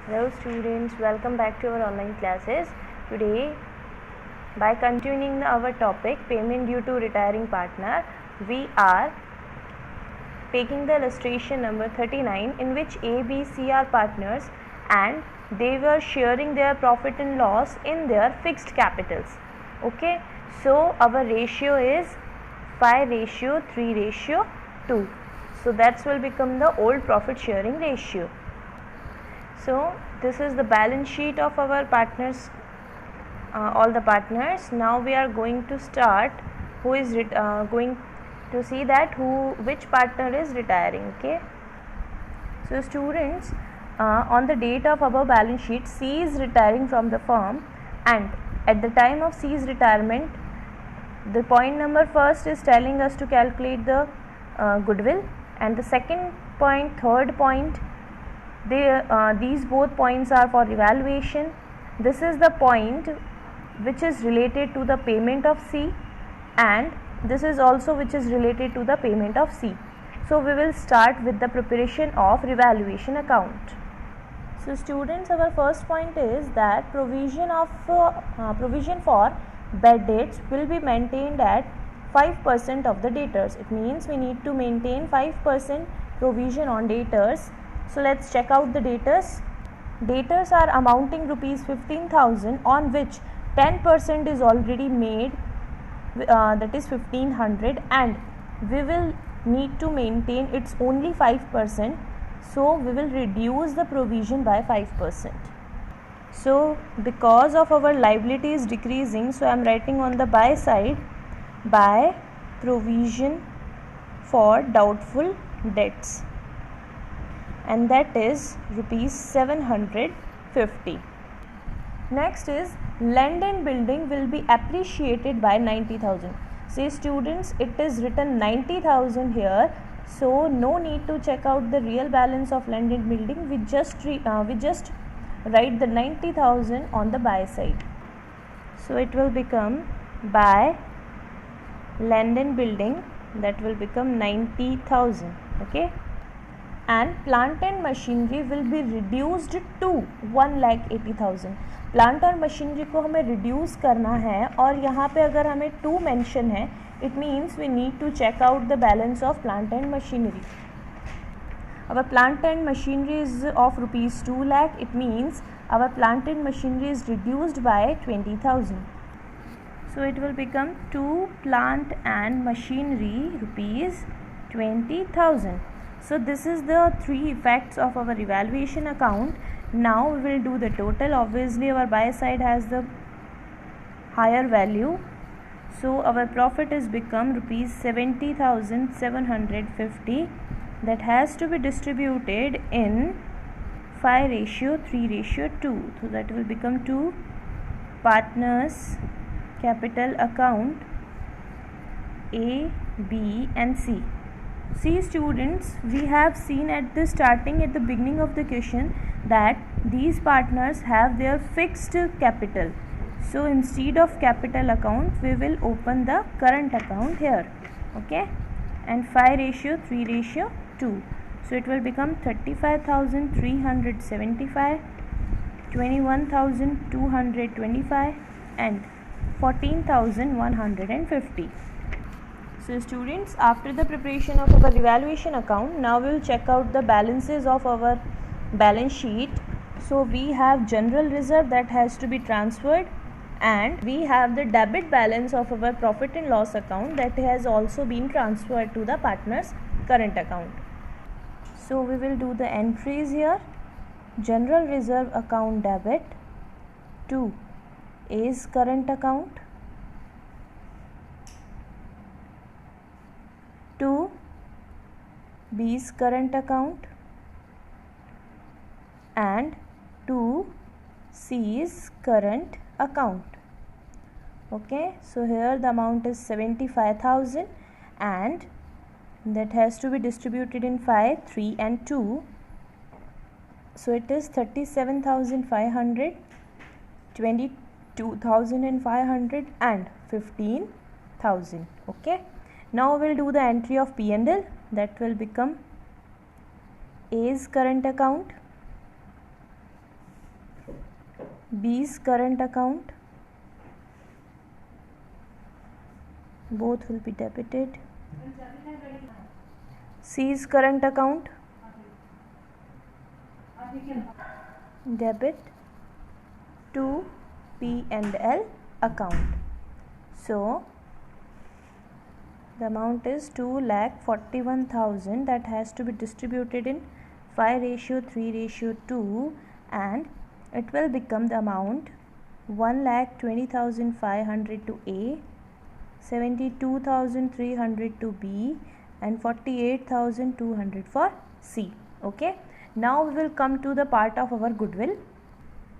Hello students, welcome back to our online classes. Today, by continuing our topic payment due to retiring partner, we are taking the illustration number 39 in which A, B, C are partners and they were sharing their profit and loss in their fixed capitals. Okay, so our ratio is 5:3:2. So that will become the old profit sharing ratio. So this is the balance sheet of our partners, all the partners. Now we are going to start who is going to see that which partner is retiring. Okay, so students, on the date of above balance sheet, C is retiring from the firm, and at the time of C's retirement, the point number first is telling us to calculate the goodwill, and the second point, third point, these both points are for evaluation. This is the point which is related to the payment of C, and this is also which is related to the payment of C. So we will start with the preparation of revaluation account. So students, our first point is that provision for bad debts will be maintained at 5% of the debtors. It means we need to maintain 5% provision on debtors. So let's check out the debtors. Debtors are amounting rupees 15,000, on which 10% is already made, that is 1500, and we will need to maintain it's only 5%. So we will reduce the provision by 5%. So because of our liability is decreasing, so I am writing on the buy side, by provision for doubtful debts, and that is rupees 750. Next is land and building will be appreciated by 90,000. Say students, it is written 90,000 here, so no need to check out the real balance of land and building. We just write the 90,000 on the buy side. So it will become by land and building, that will become 90,000. Okay, and plant and machinery will be reduced to 1,80,000. Plant और machinery को हमें reduce करना है, और यहाँ पे अगर हमें 2 मेंशन है, it means we need to check out the balance of plant and machinery. Our plant and machinery is of rupees 2 lakh. It means our plant and machinery is reduced by 20,000. So it will become 2 plant and machinery rupees 20,000. So this is the 3 effects of our evaluation account. Now we will do the total. Obviously our buy side has the higher value, so our profit is become rupees 70,750. that has to be distributed in 5:3:2. So that will become 2 partners capital account A, B and C. See students, we have seen at the beginning of the question that these partners have their fixed capital. So instead of capital account, we will open the current account here. Okay, and 5:3:2. So it will become 35,375, 21,225 and 14,150. So students, after the preparation of our evaluation account, now we will check out the balances of our balance sheet. So we have general reserve that has to be transferred, and we have the debit balance of our profit and loss account that has also been transferred to the partner's current account. So we will do the entries here. General reserve account debit to A's current account, to B's current account, and to C's current account. Okay, so here the amount is 75,000, and that has to be distributed in 5, 3 and 2. So it is 37,500, 22,500 and 15,000. Okay, now we will do the entry of P&L. That will become A's current account, B's current account, both will be debited. C's current account, debit to P and L account. So the amount is 2,41,000 that has to be distributed in 5:3:2, and it will become the amount 1,20,500 to A, 72,300 to B, and 48,200 for C. Okay, now we will come to the part of our goodwill.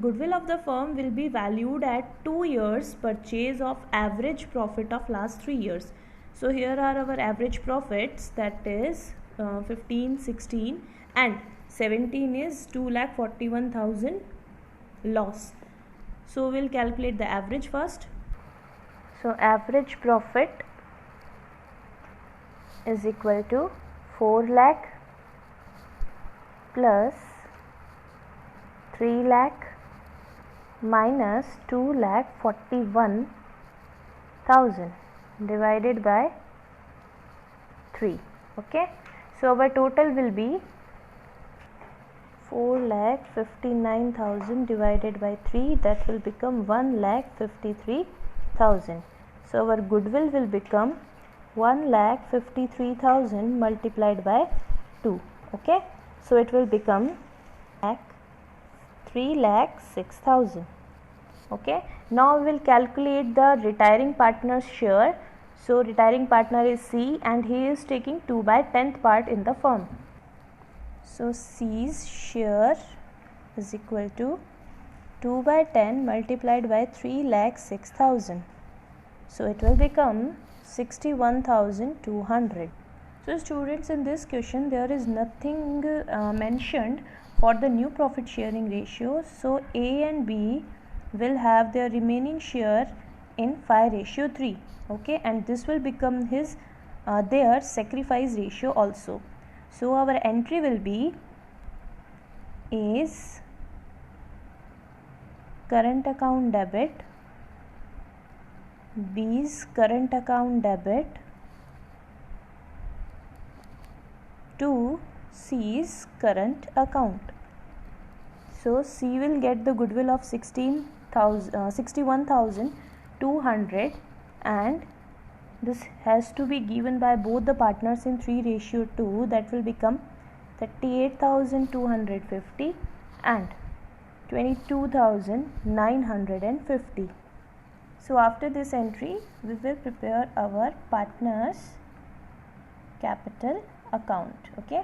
Goodwill of the firm will be valued at 2 years purchase of average profit of last 3 years. So here are our average profits, that is 15, 16 and 17 is 2,41,000 loss. So we'll calculate the average first. So average profit is equal to 4 lakh plus 3 lakh minus 2,41,000 divided by 3. Okay, so our total will be 4,59,000 divided by 3, that will become 1,53,000. So our goodwill will become 1,53,000 multiplied by 2. Okay, so it will become 3,06,000. Okay, now we will calculate the retiring partner's share. So retiring partner is C and he is taking 2/10 part in the firm. So C's share is equal to 2/10 multiplied by 3,06,000. So it will become 61,200. So students, in this question there is nothing mentioned for the new profit sharing ratio. So A and B will have their remaining share in 5:3. Okay, and this will become his their sacrifice ratio also. So our entry will be A's current account debit, B's current account debit to C's current account. So C will get the goodwill of 61,200 and this has to be given by both the partners in 3:2, that will become 38,250 and 22,950. So after this entry we will prepare our partners capital account. Okay,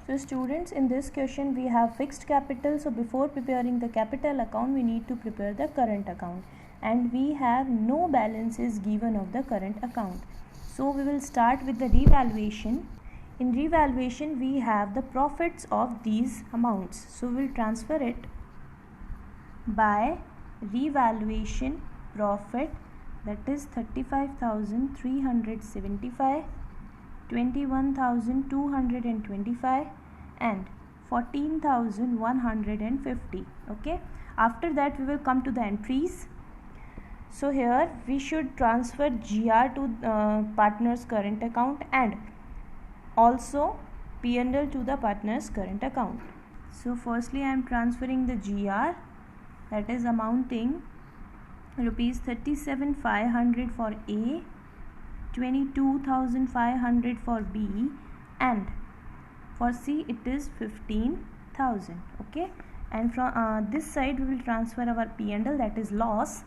so students, in this question we have fixed capital. So before preparing the capital account we need to prepare the current account, and we have no balances given of the current account. So we will start with the revaluation. In revaluation we have the profits of these amounts, so we will transfer it by revaluation profit, that is 35,375, 21,225 and 14,150. Okay, after that we will come to the entries. So here we should transfer GR to partner's current account and also P&L to the partner's current account. So firstly I am transferring the GR, that is amounting rupees 37,500 for A, 22,500 for B, and for C it is 15,000. Okay, and from this side we will transfer our P&L, that is loss,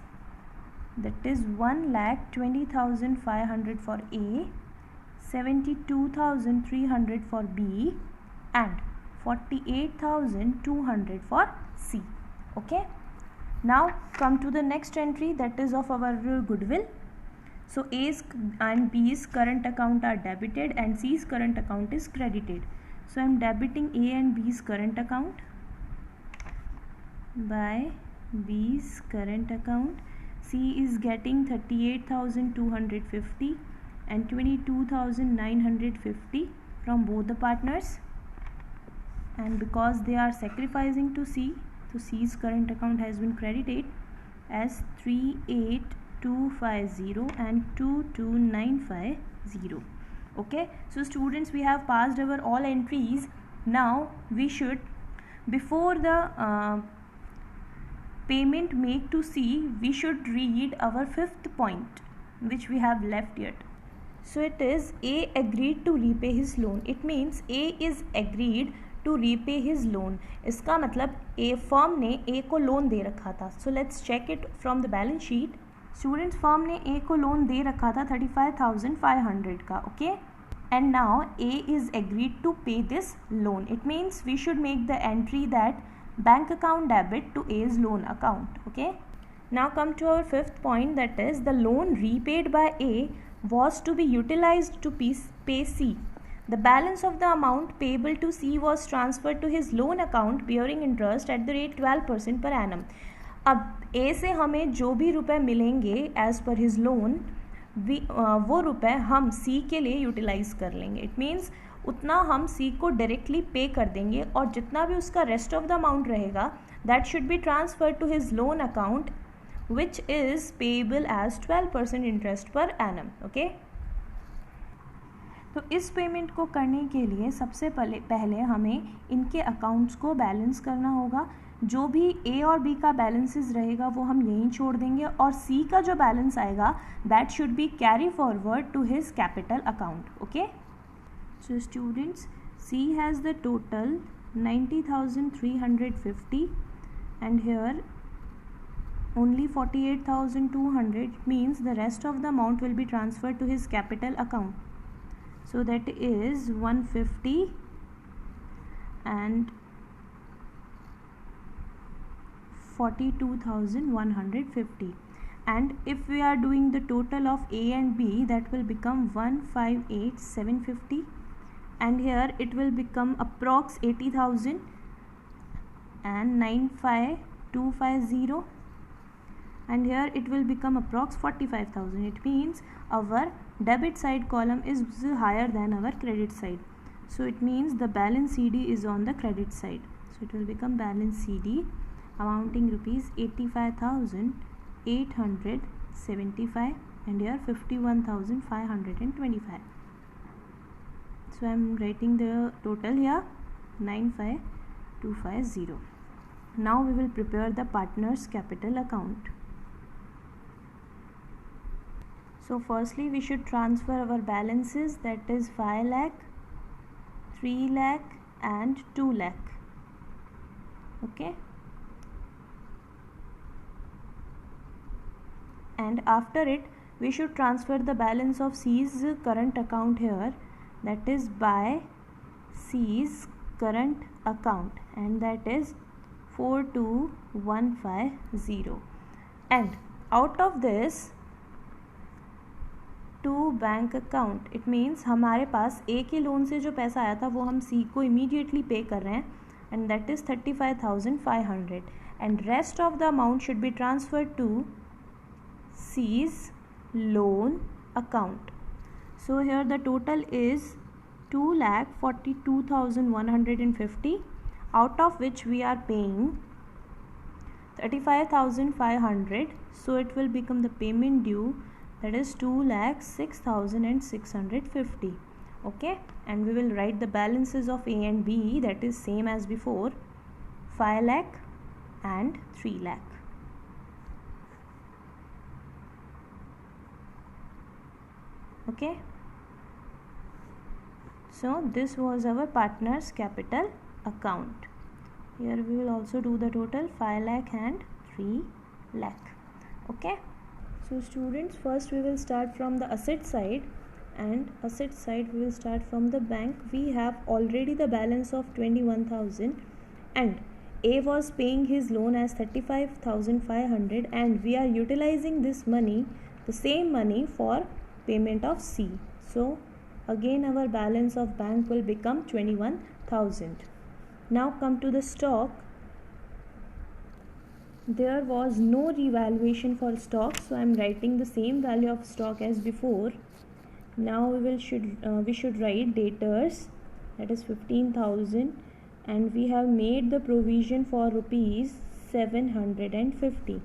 that is 1,20,500 for A, 72,300 for B and 48,200 for C. Okay, now come to the next entry, that is of our goodwill. So A's and B's current account are debited and C's current account is credited. So I am debiting A and B's current account by B's current account. C is getting 38,250 and 22,950 from both the partners, and because they are sacrificing to C, So C's current account has been credited as 38250 and 22950. Okay, so students, we have passed our all entries. Now we should, before the payment made to C, we should read our fifth point which we have left yet. So it is A agreed to repay his loan. It means A is agreed to repay his loan. इसका मतलब A firm ने A को loan दे रखा था. So let's check it from the balance sheet. Students, firm ने A को loan दे रखा था 35,500 का. Okay, and now A is agreed to pay this loan. It means we should make the entry that bank account debit to A's loan account. Okay, now come to our fifth point, that is the loan repaid by A was to be utilized to pay C. The balance of the amount payable to C was transferred to his loan account bearing interest at the rate 12% per annum. अब A से हमें जो भी रुपए मिलेंगे as per his loan, वो रुपए हम C के लिए यूटिलाइज कर लेंगे. इट मीन्स उतना हम C को डायरेक्टली पे कर देंगे और जितना भी उसका रेस्ट ऑफ द अमाउंट रहेगा that should be transfer to his loan account which is payable as 12% interest per annum. Okay, तो इस पेमेंट को करने के लिए सबसे पहले हमें इनके अकाउंट्स को बैलेंस करना होगा. जो भी A और B का बैलेंसेस रहेगा वो हम यहीं छोड़ देंगे और C का जो बैलेंस आएगा that should be carry forward to his capital account. Okay, so students, C has the total 90,350 and here only 48,200, means the rest of the amount will be transferred to his capital account. So that is 150 and 42,150. And if we are doing the total of A and B, that will become 158,750, and here it will become approx 80,000 and 95,250. And here it will become approx 45,000. It means our debit side column is higher than our credit side. So it means the balance CD is on the credit side. So it will become balance CD amounting rupees 85,875 and here 51,525. So I am writing the total here 95,250. Now we will prepare the partner's capital account. So firstly we should transfer our balances, that is 5 lakh, 3 lakh and 2 lakh. Okay, and after it we should transfer the balance of C's current account here, that is by C's current account, and that is 42,150. And out of this two bank account, it means हमारे पास A के loan से जो पैसा आया था वो हम C को इमीडिएटली पे कर रहे हैं and that is 35,500 and rest of the amount should be transfer to C's loan account. So here the total is 2,42,150, out of which we are paying 35,500. So it will become the payment due, that is 2,06,650. Okay, and we will write the balances of A and B, that is same as before, 5 lakh and 3 lakh. Okay, so this was our partner's capital account. Here we will also do the total 5 lakh and 3 lakh. Okay, so students, first we will start from the asset side, and asset side we will start from the bank. We have already the balance of 21,000 and A was paying his loan as 35,500 and we are utilizing this money, the same money, for payment of C. So again our balance of bank will become 21,000. Now come to the stock. There was no revaluation for stock, so I am writing the same value of stock as before. Now we should write debtors, that is 15,000, and we have made the provision for rupees 750.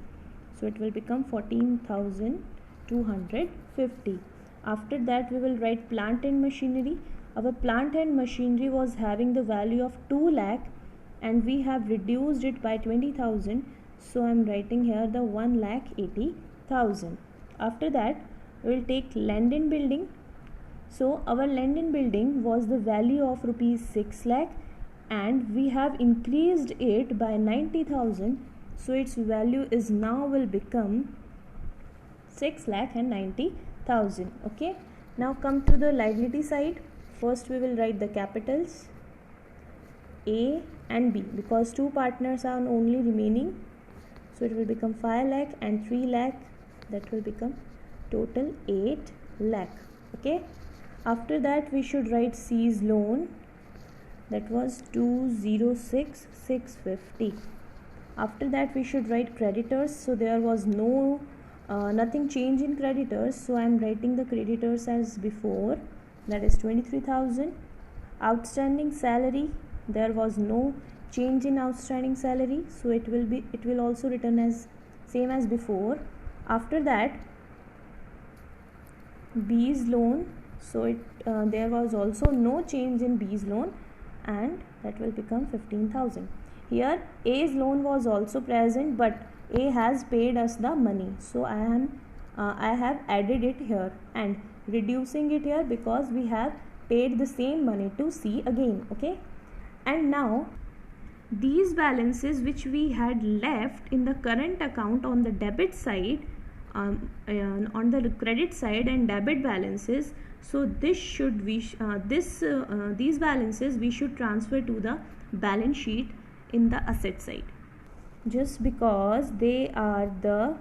So it will become 14,250. After that we will write plant and machinery. Our plant and machinery was having the value of 2 lakh and we have reduced it by 20,000. So I am writing here the 1,80,000. After that we will take land and building. So our land and building was the value of rupees 6 lakh and we have increased it by 90,000. So its value is now will become 6,90,000. Okay. Now come to the liability side. First we will write the capitals A and B because two partners are only remaining. So it will become 5 lakh and 3 lakh. That will become total 8 lakh. Okay. After that we should write C's loan. That was 206,650. After that we should write creditors. So there was nothing change in creditors. So I am writing the creditors as before. That is 23,000. Outstanding salary. There was no change in outstanding salary. So it will also written as same as before. After that B's loan. So there was also no change in B's loan and that will become 15,000. Here A's loan was also present but A has paid us the money. So I have added it here and reducing it here because we have paid the same money to C again. Okay. And now these balances which we had left in the current account on the debit side, on the credit side and debit balances, so these balances we should transfer to the balance sheet in the asset side. Just because they are the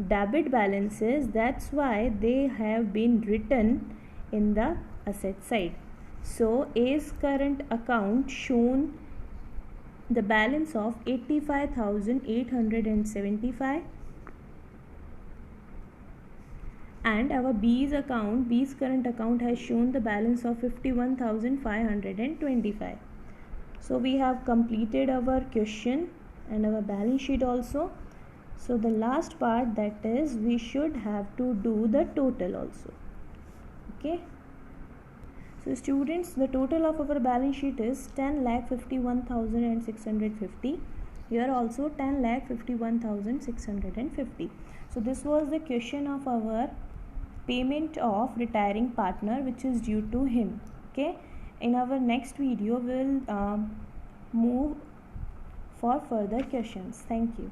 debit balances, that's why they have been written in the asset side. So A's current account shown the balance of 85,875 and our B's current account has shown the balance of 51,525. So we have completed our question and our balance sheet also. So the last part, that is we should have to do the total also. Okay. So students, the total of our balance sheet is 10,51,650. Here also 10,51,650. So this was the question of our payment of retiring partner which is due to him. Okay. In our next video we will move for further questions. Thank you.